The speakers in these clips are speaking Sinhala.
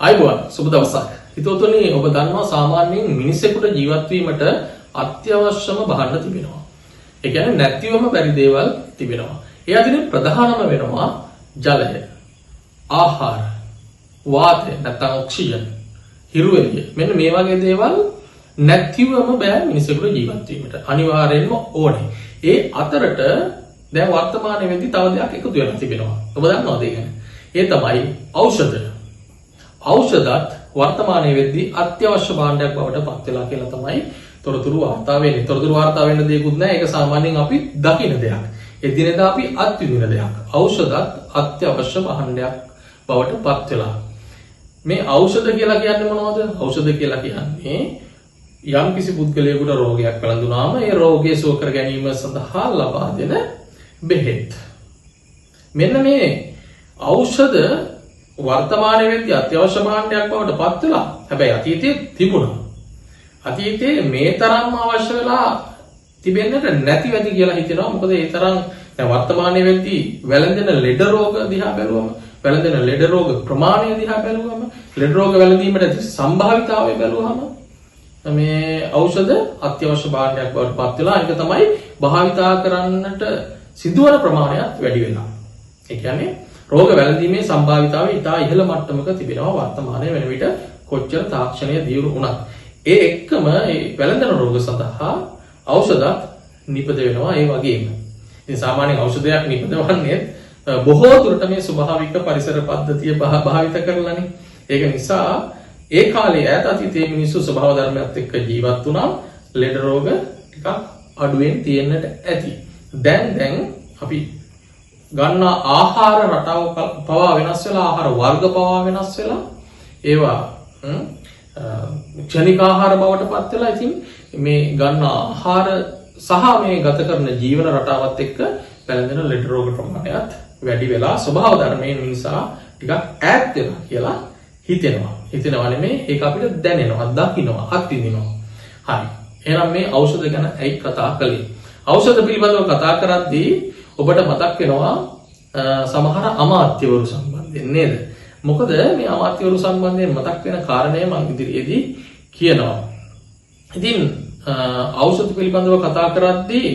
ආයුබෝවන් සුබ දවසක්. හිතවතුනි ඔබ දන්නවා සාමාන්‍යයෙන් මිනිසෙකුට ජීවත් වීමට අත්‍යවශ්‍යම භාණ්ඩ තිබෙනවා. ඒ කියන්නේ නැතිවම බැරි දේවල් තිබෙනවා. ඒ අතරින් ප්‍රධානම වෙනවා ජලය, ආහාර, වාතය නැත්නම් ඔක්සිජන්, හිරු එළිය. මෙන්න මේ වගේ දේවල් නැතිවම බෑ මිනිසෙකුට ජීවත් වීමට. අනිවාර්යෙන්ම ඕනේ. ඒ අතරට දැන් වර්තමානයේ වෙද්දී තව දෙයක් එකතු වෙලා තිබෙනවා. ඔබ දන්නවද ඒ ගැන? ඒ තමයි ඖෂධ. ඖෂධත් වර්තමානයේ වෙද්දී අත්‍යවශ්‍ය භාණ්ඩයක් බවට පත් වෙලා කියලා තමයි තොරතුරු වාර්තා වෙන්නේ. තොරතුරු වාර්තා වෙන්න දෙයක්වත් නැහැ. ඒක සාමාන්‍යයෙන් අපි දකින දෙයක්. එදිනෙදා අපි අත්විඳින දෙයක්. ඖෂධත් අත්‍යවශ්‍ය භාණ්ඩයක් බවට පත් වෙලා. මේ ඖෂධ කියලා කියන්නේ මොනවද? ඖෂධ කියලා කියන්නේ යම් කිසි පුද්ගලයෙකුට රෝගයක් වැළඳුනාම ඒ රෝගය සුව කර ගැනීම සඳහා ලබා දෙන බෙහෙත්. මෙන්න මේ ඖෂධ වර්තමානයේ වෙද්දී අත්‍යවශ්‍ය භාණ්ඩයක් බවට පත් වෙලා. හැබැයි අතීතයේ තිබුණා. අතීතයේ මේ තරම්ම අවශ්‍ය වෙලා තිබෙන්නට නැති වැඩි කියලා හිතෙනවා. මොකද ඒ තරම් දැන් වර්තමානයේ වෙද්දී වැළඳෙන ලෙඩ රෝග දිහා බැලුවම, වැළඳෙන ලෙඩ රෝග ප්‍රමාණය දිහා බැලුවම, ලෙඩ රෝග වැළඳීමට ඇති සම්භාවිතාවය බැලුවම මේ ඖෂධ අත්‍යවශ්‍ය භාණ්ඩයක් බවට පත් වෙලා. ඒක තමයි භාවිතා කරන්නට සිදුවන ප්‍රමාණයත් වැඩි වෙනවා. ඒ කියන්නේ රෝග වැළඳීමේ සම්භාවිතාවය ඉතා ඉහළ මට්ටමක තිබෙනවා වර්තමානයේ වෙන විට කොච්චර තාක්ෂණය දියුණු වුණත්. ඒ එක්කම මේ වැළඳන රෝග සඳහා ඖෂධත් නිපද වෙනවා ඒ වගේම. ඉතින් සාමාන්‍යයෙන් ඖෂධයක් නිපදවන්නේ බොහෝ දුරට මේ ස්වභාවික පරිසර පද්ධතිය භාවිත කරලානේ. ඒක නිසා ඒ කාලේ ඈත අතීතයේ මිනිස්සු ස්වභාව ධර්මයත් එක්ක ජීවත් වුණා. ලෙඩ රෝග ටිකක් අඩුවෙන් තියෙන්නට ඇති. දැන් අපි ගන්න ආහාර රටාව පවා වෙනස් වෙලා, ආහාර වර්ග පවා වෙනස් වෙලා, ඒවා ක්ෂණික ආහාර බවට පත් වෙලා. ඉතින් මේ ගන්න ආහාර සහ මේ ගත කරන ජීවන රටාවත් එක්ක පැලඳෙන ලෙඩ රෝග ප්‍රමාණයත් වැඩි වෙලා ස්වභාව ධර්මයෙන් නිසා ටිකක් ඈත් වෙනවා කියලා හිතෙනවා නෙමෙයි, ඒක අපිට දැනෙනවා, දකින්නවා, අත්විඳිනවා. හරි. එහෙනම් මේ ඖෂධ ගැන ඇයි කතා කළේ? ඖෂධ පිළිබඳව කතා කරද්දී ඔබට මතක් වෙනවා සමහර අමාත්‍යවරු සම්බන්ධයෙන් නේද? මොකද මේ අමාත්‍යවරු සම්බන්ධයෙන් මතක් වෙන කාරණය මම ඉදිරියේදී කියනවා. ඉතින් ඖෂධ පිළිබඳව කතා කරද්දී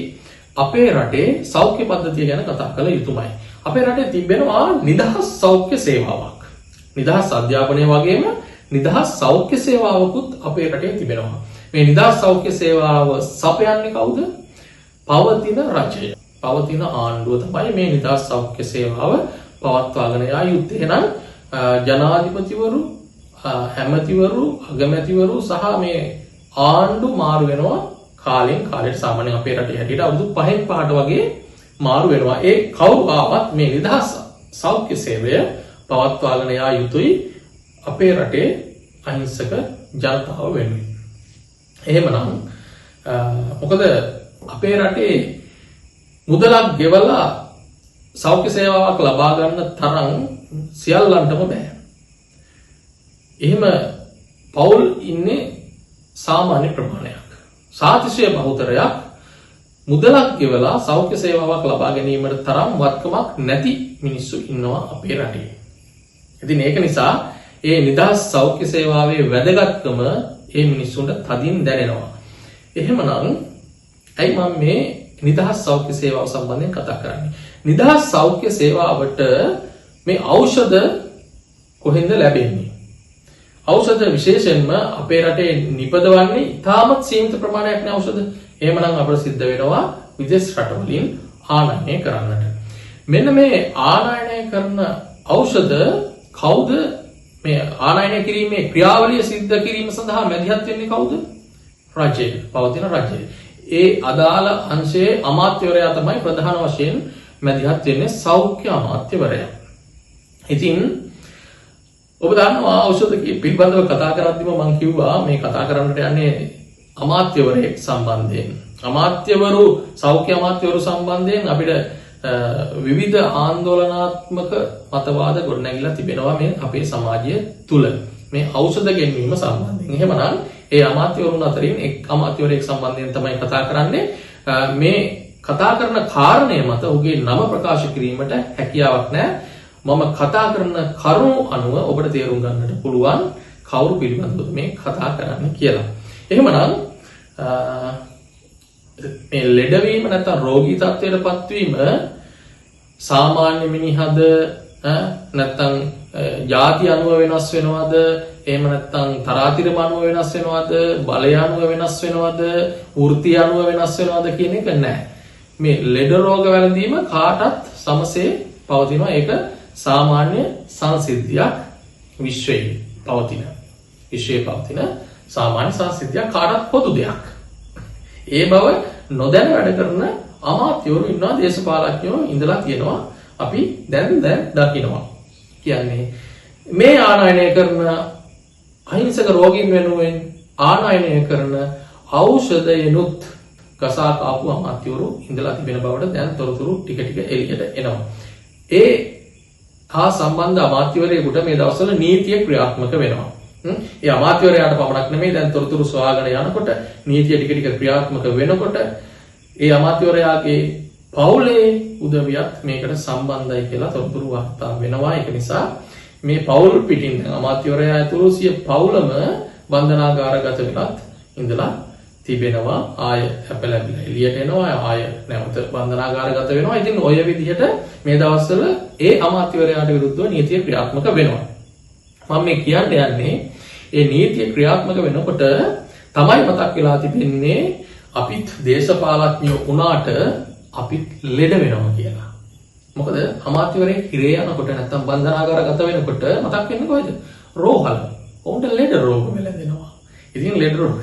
අපේ රටේ සෞඛ්‍ය පද්ධතිය ගැන කතා කළ යුතුමයි. අපේ රටේ තිබෙනවා නිදහස් සෞඛ්‍ය සේවාවක්. නිදහස් අධ්‍යාපනය වගේම නිදහස් සෞඛ්‍ය සේවාවකුත් අපේ රටේ තිබෙනවා. මේ නිදහස් සෞඛ්‍ය සේවාව සපයන්නේ කවුද? පවතින රජය. පවතින ආණ්ඩුව තමයි මේ නිදහස් සෞඛ්‍ය සේවාව පවත්වාගෙන යා යුත්තේ. එහෙනම් ජනාධිපතිවරු, ඇමතිවරු, අගමැතිවරු සහ මේ ආණ්ඩු මාරු වෙනවා කාලෙන් කාලයට. සාමාන්‍යයෙන් අපේ රටේ හැටියට අවුරුදු 5න් 5ට වගේ මාරු වෙනවා. ඒ කවුරු ආවත් මේ නිදහස් සෞඛ්‍ය සේවය පවත්වාගෙන යා යුතුයි අපේ රටේ අහිංසක ජනතාව වෙනුවෙන්. එහෙමනම් මොකද අපේ රටේ මුදලක් ගෙවලා සෞඛ්‍ය සේවාවක් ලබා ගන්න තරම් සියල්ලන්ටම බෑ. එහෙම පවුල් ඉන්නේ සාමාන්‍ය ප්‍රමාණයක්. සාතිශය බහුතරයක් මුදලක් ගෙවලා සෞඛ්‍ය සේවාවක් ලබා ගැනීමට තරම් වත්කමක් නැති මිනිස්සු ඉන්නවා අපේ රටේ. ඉතින් ඒක නිසා ඒ නිදහස් සෞඛ්‍ය සේවාවේ වැදගත්කම ඒ මිනිස්සුන්ට තදින් දැනෙනවා. එහෙමනම් ඇයි මම මේ නිදහස් සෞඛ්‍ය සේවාව සම්බන්ධයෙන් කතා කරන්නේ? නිදහස් සෞඛ්‍ය සේවාවට මේ ඖෂධ කොහෙන්ද ලැබෙන්නේ? ඖෂධ විශේෂයෙන්ම අපේ රටේ නිපදවන්නේ ඉතාමත් සීමිත ප්‍රමාණයක් නේ ඖෂධ. එහෙමනම් අපිට සිද්ධ වෙනවා විදේශ රටවලින් ආනයනය කරන්නට. මෙන්න මේ ආනයනය කරන ඖෂධ කවුද මේ ආනයනය කිරීමේ ක්‍රියාවලිය සිද්ධ කිරීම සඳහා මැදිහත් වෙන්නේ කවුද? රජය. පවතින රජය. ඒ අදාළ අංශයේ අමාත්‍යවරයා තමයි ප්‍රධාන වශයෙන් මැදිහත් වෙන්නේ, සෞඛ්‍ය අමාත්‍යවරයා. ඉතින් ඔබ දන්නවා ඖෂධ පිළිබඳව කතා කරද්දිම මම කිව්වා මේ කතා කරන්නට යන්නේ අමාත්‍යවරයෙක් සම්බන්ධයෙන්. අමාත්‍යවරු, සෞඛ්‍ය අමාත්‍යවරු සම්බන්ධයෙන් අපිට විවිධ ආందోලනාත්මක මතවාද ගොඩනැගිලා තිබෙනවා මේ අපේ සමාජය තුල මේ ඖෂධ ගෙන්වීම සම්බන්ධයෙන්. එහෙමනම් ඒ අමාත්‍යවරුන් අතරින් එක් අමාත්‍යවරයෙක් සම්බන්ධයෙන් තමයි කතා කරන්නේ. මේ කතා කරන කාරණය මත ඔහුගේ නම ප්‍රකාශ කිරීමට හැකියාවක් නැහැ. මම කතා කරන කරුණු අනුව ඔබට තේරුම් ගන්නට පුළුවන් කවුරු පිළිබඳවද මේ කතා කරන්නේ කියලා. එහෙමනම් මේ ලෙඩවීම නැත්නම් රෝගී තත්ත්වයටපත් වීම සාමාන්‍ය මිනිහද නැත්නම් ಜಾති අනුව වෙනස් වෙනවද? එහෙම නැත්නම් තරාතිරම අනුව වෙනස් වෙනවද? බලය අනුව වෙනස් වෙනවද? වෘත්ති අනුව වෙනස් වෙනවද කියන එක නැහැ. මේ ලෙඩ රෝග වැළඳීම කාටත් සමසේ පවතිනවා. ඒක සාමාන්‍ය සංසිද්ධියක් විශ්වයේ පවතින සාමාන්‍ය සංසිද්ධියක් කාටත් පොදු දෙයක්. ඒ බව නොදැන වැඩ කරන අමාත්‍යවරු ඉන්නවා, දේශපාලඥයෝ ඉඳලා තියෙනවා. අපි දැන් දකිනවා. කියන්නේ මේ ආනයනය කරන අහිංසක රෝගීන් වෙනුවෙන් ආනයනය කරන ඖෂධයනුත් ගසා කාපු අමාත්‍යවරු ඉඳලා තිබෙන බවට දැන් තොරතුරු ටික ටික එළියට එනවා. ඒ හා සම්බන්ධ අමාත්‍යවරයෙකුට මේ දවස්වල නීතිය ක්‍රියාත්මක වෙනවා. ඒ අමාත්‍යවරයාට පමණක් නෙමෙයි දැන් තොරතුරු සොයාගෙන යනකොට නීතිය ටික ටික ක්‍රියාත්මක වෙනකොට ඒ අමාත්‍යවරයාගේ පවුලේ උදවියත් මේකට සම්බන්ධයි කියලා තොරතුරු වාර්තා වෙනවා. ඒක නිසා මේ පවුල් පිටින් දැන් අමාත්‍යවරයා ඇතුළු සිය පවුලම බන්ධනාගාරගත වෙලත් ඉඳලා තිබෙනවා. ආය අපලැබිලා එළියට එනවා. ආය නැවත බන්ධනාගාරගත වෙනවා. ඉතින් ඔය විදිහට මේ දවස්වල ඒ අමාත්‍යවරයාට විරුද්ධව නීතිය ක්‍රියාත්මක වෙනවා. මම මේ කියන්න යන්නේ ඒ නීතිය ක්‍රියාත්මක වෙනකොට තමයි මතක් වෙලා තිබෙන්නේ අපිත් දේශපාලඥයෝ වුණාට අපිත් ලෙඩ වෙනවා කියලා. මොකද අමාත්‍යවරයෙක් හිරේ යනකොට නැත්තම් බන්ධනාගාරගත වෙනකොට මතක් වෙන්නේ කොහෙද? රෝහල. උන්ට ලෙඩ රෝග වැළඳෙනවා. ඉතින් ලෙඩ රෝග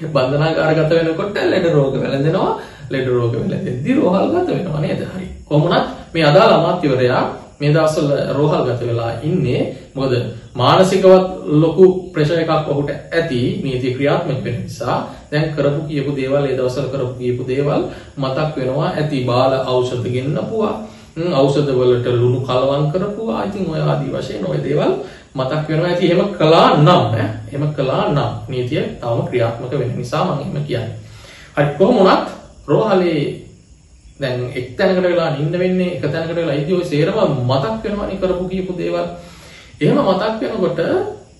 බන්ධනාගාරගත වෙනකොට ලෙඩ රෝග වැළඳෙනවා. ලෙඩ රෝග වැළඳෙද්දී රෝහල්ගත වෙනවා නේද? හරි. කොහොමුණත් මේ අදාළ අමාත්‍යවරයා මේ දවස්වල රෝහල්ගත වෙලා ඉන්නේ. මොකද මානසිකවත් ලොකු ප්‍රෙෂර් එකක් ඔහුට ඇති නීති ක්‍රියාත්මක වෙන නිසා. දැන් කරපු කියපු දේවල් ඒ දවස්වල කරපු කියපු දේවල් මතක් වෙනවා ඇති. බාල ඖෂධ ගෙන්නපුවා, ඖෂධ වලට ලුණු කලවම් කරපුවා. ඉතින් ඔය ආදී වශයෙන් ඔය දේවල් මතක් වෙනවා ඇති. එහෙම කළා නම් නීතිය තවම ක්‍රියාත්මක වෙන නිසා මම එහෙම කියන්නේ. හරි කොහොමුණත් රෝහලේ දැන් එක් තැනකට වෙලා ඉන්න වෙන්නේ, එක තැනකට වෙලා ඉදී ඔය සේරම මතක් වෙනවානේ කරපු කියපු දේවල්. එහෙම මතක් වෙනකොට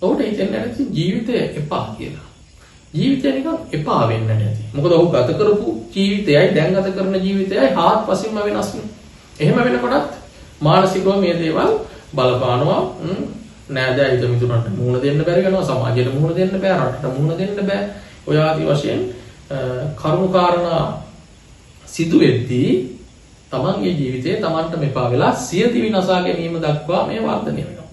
ඔහුට හිතෙන්නේ නැති ජීවිතය එපා කියලා. ජීවිතය නිකන් එපා වෙන්න නැති. මොකද ඔහු ගත කරපු ජීවිතයයි දැන් ගත කරන ජීවිතයයි හාත්පසින්ම වෙනස්නේ. එහෙම වෙනකොටත් මානසිකව මේ දේවල් බලපානවා. නෑදෑ හිත මිතුරන්ට මුහුණ දෙන්න බැරි වෙනවා, සමාජයට මුහුණ දෙන්න බෑ, රටට මුහුණ දෙන්න බෑ. ඔය ආදී වශයෙන් කරුණු කාරණා සිදු වෙද්දී තමන්ගේ ජීවිතය තමන්ට මෙපා වෙලා සියදිවි නසා ගැනීම දක්වා මේ වර්ධනය වෙනවා.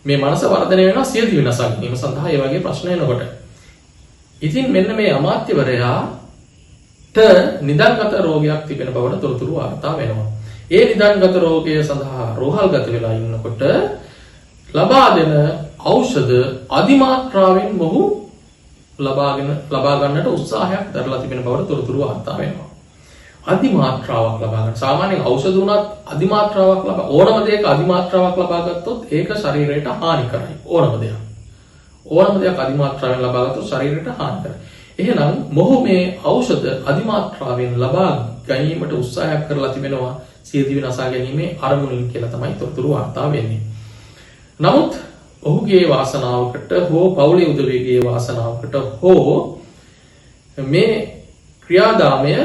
මේ මනස වර්ධනය වෙනවා සියදිවි නසා ගැනීම සඳහා ඒ වගේ ප්‍රශ්න එනකොට. ඉතින් මෙන්න මේ අමාත්‍යවරයාට නිදන්ගත රෝගයක් තිබෙන බවට තොරතුරු වාර්තා වෙනවා. ඒ නිදන්ගත රෝගය සඳහා රෝහල්ගත වෙලා ඉන්නකොට ලබා දෙන ඖෂධ අධිමාත්‍රාවෙන් මොහු ලබා ගන්නට උත්සාහයක් දරලා තිබෙන බවට තොරතුරු වාර්තා වෙනවා. අධිමාත්‍රාවක් ලබා ගන්න. සාමාන්‍යයෙන් ඖෂධ උනත් අධිමාත්‍රාවක් ඕනම දෙයක අධිමාත්‍රාවක් ලබා ගත්තොත් ඒක ශරීරයට හානි කරයි. ඕනම දෙයක් අධිමාත්‍රාවෙන් ලබා ගත්තොත් ශරීරයට හානි කරයි. එහෙනම් මොහු මේ ඖෂධ අධිමාත්‍රාවෙන් ලබා ගැනීමට උත්සාහයක් කරලා තිබෙනවා සියදිවි නසා ගැනීමේ අරමුණින් කියලා තමයි තොරතුරු වාර්තා වෙන්නේ. නමුත් ඔහුගේ වාසනාවකට හෝ පවුලේ උදවියගේ වාසනාවකට හෝ මේ ක්‍රියාදාමය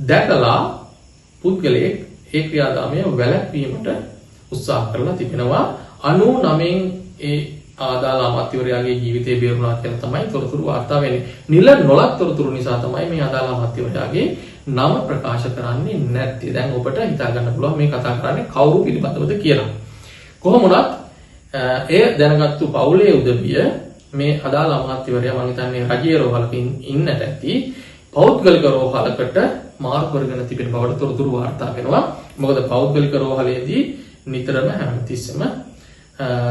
දැකලා පුද්ගලයෙක් ඒ ක්‍රියාදාමය වැළැක්වීමට උත්සාහ කරලා තිබෙනවා. 99න් ඒ ආදාළ අමාත්‍යවරයාගේ ජීවිතය බේරුණා කියලා තමයි තොරතුරු වාර්තා වෙන්නේ. නිල නොලත් තොරතුරු නිසා තමයි මේ ආදාළ අමාත්‍යවරයාගේ නම ප්‍රකාශ කරන්නේ නැත්තේ. දැන් ඔබට හිතා ගන්න පුළුවන් මේ කතා කරන්නේ කවුරු පිළිබඳවද කියලා. කොහොම වුණත් ඒ දැනගත්තු පවුලේ උදවිය මේ අදාළ අමාත්‍යවරයා මම හිතන්නේ රජීය රෝහලක ඉන්නට ඇති පෞද්ගලික රෝහලකට මාරු කරගෙන තිබෙන බවට තොරතුරු වාර්තා වෙනවා. මොකද පෞද්ගලික රෝහලේදී නිතරම හැමතිස්සෙම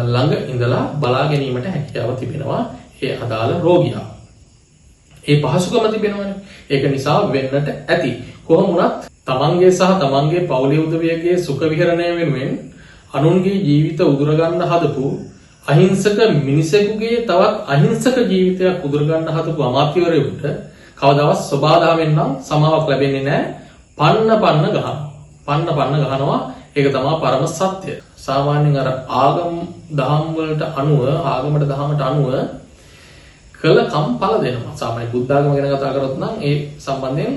ළඟ ඉඳලා බලා ගැනීමට හැකියාව තිබෙනවා ඒ අදාළ රෝගියා. ඒ පහසුකම තිබෙනවනේ. ඒක නිසා වෙන්නට ඇති. කොහොම වුණත් තමන්ගේ සහ තමන්ගේ පවුලේ උදවියගේ සුඛ විහරණය වෙනුවෙන් අනුන්ගේ ජීවිත උදුරගන්න හදපු අහිංසක මිනිසෙකුගේ තවත් අහිංසක ජීවිතයක් උදුරගන්න හදපු අමාත්‍යවරයෙකුට කවදාවත් සබාදාවෙන් නම් සමාවක් ලැබෙන්නේ නැහැ. පන්න ගහනවා. ඒක තමයි පරම සත්‍ය. සාමාන්‍යයෙන් අර ආගම් දහම් වලට අනුව ආගමට දහමට අනුව කළකම් ඵල දෙනවා. සාමාන්‍ය බුද්ධ ආගම ගැන කතා කරොත් නම් ඒ සම්බන්ධයෙන්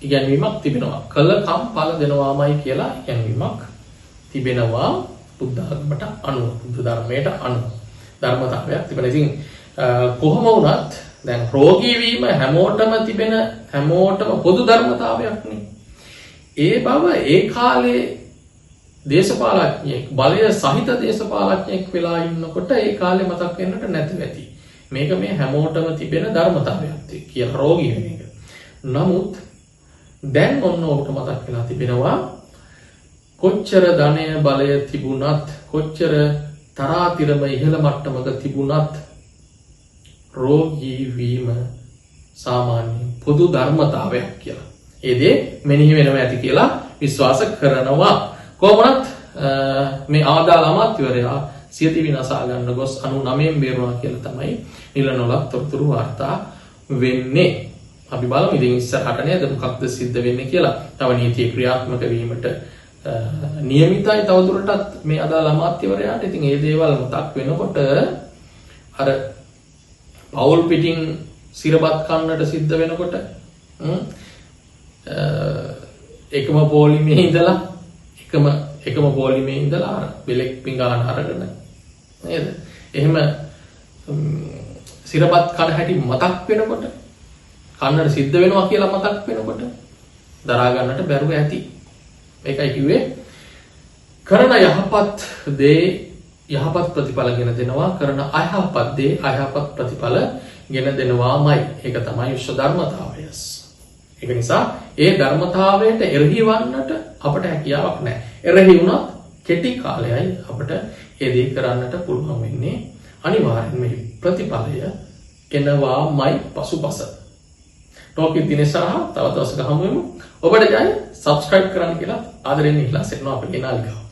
ඉගැන්වීමක් තිබෙනවා. කළකම් ඵල දෙනවාමයි කියලා ඉගැන්වීමක් තිබෙනවා බුද්ධ ආගමට අනුව, බුද්ධ ධර්මයට අනුව. ධර්මතාවයක් තිබෙනවා. ඉතින් කොහොම වුණත් දැන් රෝගී වීම හැමෝටම පොදු ධර්මතාවයක් නේ. ඒ බව ඒ කාලේ දේශපාලඥයෙක් බලය සහිත දේශපාලඥයෙක් වෙලා ඉන්නකොට ඒ කාලේ මතක් වෙන්නට නැති වෙති. මේක මේ හැමෝටම තිබෙන ධර්මතාවයක් කියලා රෝගී වෙන එක. නමුත් දැන් ඔන්න ඔබට මතක් වෙලා තිබෙනවා කොච්චර ධනය බලය තිබුණත් කොච්චර තරාතිරම ඉහළ මට්ටමක තිබුණත් රෝගී වීම සාමාන්‍ය පොදු ධර්මතාවයක් කියලා. ඒ දේ මෙනෙහි වෙනවා ඇති කියලා විශ්වාස කරනවා. කොහොමවත් මේ ආදාළ අමාත්‍යවරයා සියති විනාසා ගන්න ගොස් 99න් බේරුණා කියලා තමයි නිලනොලක් තොරතුරු වාර්තා වෙන්නේ. අපි බලමු ඉතින් ඉස්සරහට නේද මොකක්ද සිද්ධ වෙන්නේ කියලා. තව නීතිය ක්‍රියාත්මක වීමට නියමිතයි තවදුරටත් මේ අදාළ අමාත්‍යවරයාට. ඉතින් මේ දේවල් මතක් වෙනකොට අර පවුල් පිටින් සිරපත් කන්නට සිද්ධ වෙනකොට එකම පොලිමේ ඉඳලා එකම පොලිමේ ඉඳලා අර බෙලෙක් පිඟාන අරගෙන නේද? එහෙම සිරපත් කන හැටි මතක් වෙනකොට කන්නට සිද්ධ වෙනවා කියලා මතක් වෙනකොට දරා ගන්නට බැරුව ඇති. ඒකයි කිව්වේ කරන යහපත් දේ යහපත් ප්‍රතිඵල ගෙන දෙනවා, කරන අයහපත් දේ අයහපත් ප්‍රතිඵල ගෙන දෙනවාමයි. ඒක තමයි විශ්ව ධර්මතාවය. ඒක නිසා ඒ ධර්මතාවයට එරෙහි වන්නට අපට හැකියාවක් නැහැ. එරෙහි වුණත් කෙටි කාලයයි අපට ඒ දේ කරන්නට පුළුවන් වෙන්නේ. අනිවාර්යෙන්ම මේ ප්‍රතිඵලය එනවාමයි පසුපස. ටෝක් විත් දිනේශ සහ තව දවසක හමු වෙමු. ඔබට ජය. subscribe කරන්න කියලා ආදරෙන් ඉල්ලා සිටිනවා අපේ නාලිකාව.